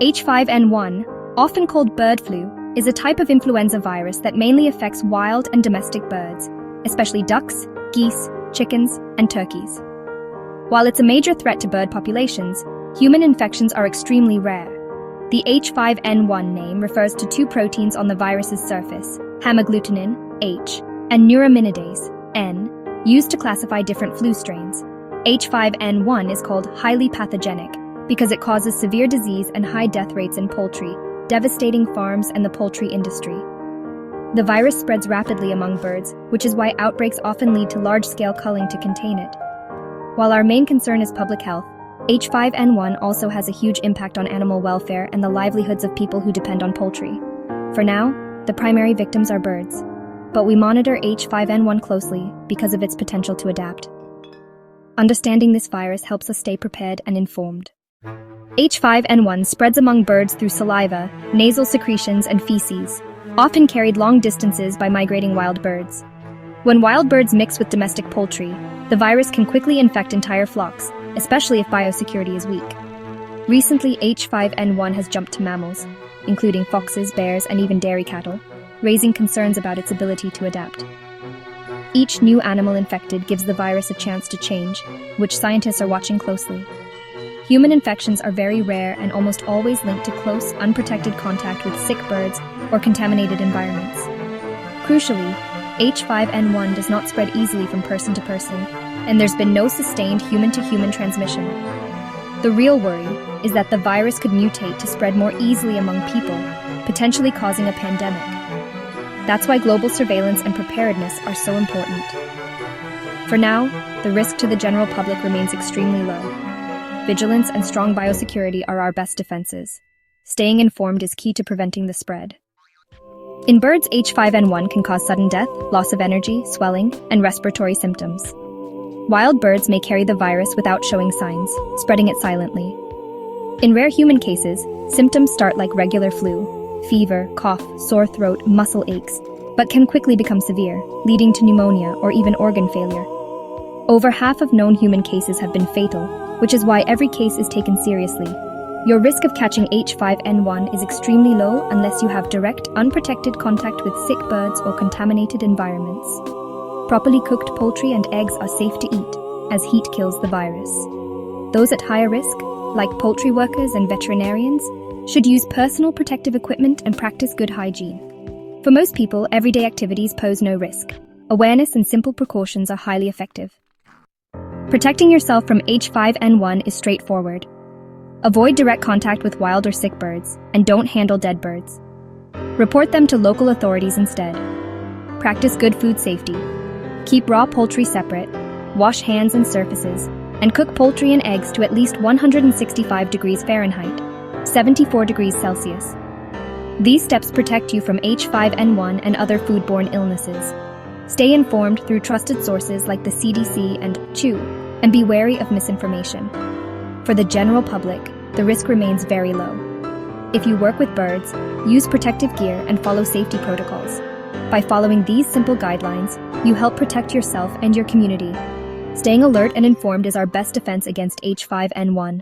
H5N1, often called bird flu, is a type of influenza virus that mainly affects wild and domestic birds, especially ducks, geese, chickens, and turkeys. While it's a major threat to bird populations, human infections are extremely rare. The H5N1 name refers to two proteins on the virus's surface, hemagglutinin, H, and neuraminidase, N, used to classify different flu strains. H5N1 is called highly pathogenic because it causes severe disease and high death rates in poultry, devastating farms and the poultry industry. The virus spreads rapidly among birds, which is why outbreaks often lead to large-scale culling to contain it. While our main concern is public health, H5N1 also has a huge impact on animal welfare and the livelihoods of people who depend on poultry. For now, the primary victims are birds, but we monitor H5N1 closely because of its potential to adapt. Understanding this virus helps us stay prepared and informed. H5N1 spreads among birds through saliva, nasal secretions, and feces, often carried long distances by migrating wild birds. When wild birds mix with domestic poultry, the virus can quickly infect entire flocks, especially if biosecurity is weak. Recently, H5N1 has jumped to mammals, including foxes, bears, and even dairy cattle, raising concerns about its ability to adapt. Each new animal infected gives the virus a chance to change, which scientists are watching closely. Human infections are very rare and almost always linked to close, unprotected contact with sick birds or contaminated environments. Crucially, H5N1 does not spread easily from person to person, and there's been no sustained human-to-human transmission. The real worry is that the virus could mutate to spread more easily among people, potentially causing a pandemic. That's why global surveillance and preparedness are so important. For now, the risk to the general public remains extremely low. Vigilance and strong biosecurity are our best defenses. Staying informed is key to preventing the spread. In birds, H5N1 can cause sudden death, loss of energy, swelling, and respiratory symptoms. Wild birds may carry the virus without showing signs, spreading it silently. In rare human cases, symptoms start like regular flu, fever, cough, sore throat, muscle aches, but can quickly become severe, leading to pneumonia or even organ failure. Over half of known human cases have been fatal, which is why every case is taken seriously. Your risk of catching H5N1 is extremely low unless you have direct, unprotected contact with sick birds or contaminated environments. Properly cooked poultry and eggs are safe to eat, as heat kills the virus. Those at higher risk, like poultry workers and veterinarians, should use personal protective equipment and practice good hygiene. For most people, everyday activities pose no risk. Awareness and simple precautions are highly effective. Protecting yourself from H5N1 is straightforward. Avoid direct contact with wild or sick birds, and don't handle dead birds. Report them to local authorities instead. Practice good food safety. Keep raw poultry separate, wash hands and surfaces, and cook poultry and eggs to at least 165 degrees Fahrenheit, 74 degrees Celsius. These steps protect you from H5N1 and other foodborne illnesses. Stay informed through trusted sources like the CDC and WHO, and be wary of misinformation. For the general public, the risk remains very low. If you work with birds, use protective gear and follow safety protocols. By following these simple guidelines, you help protect yourself and your community. Staying alert and informed is our best defense against H5N1.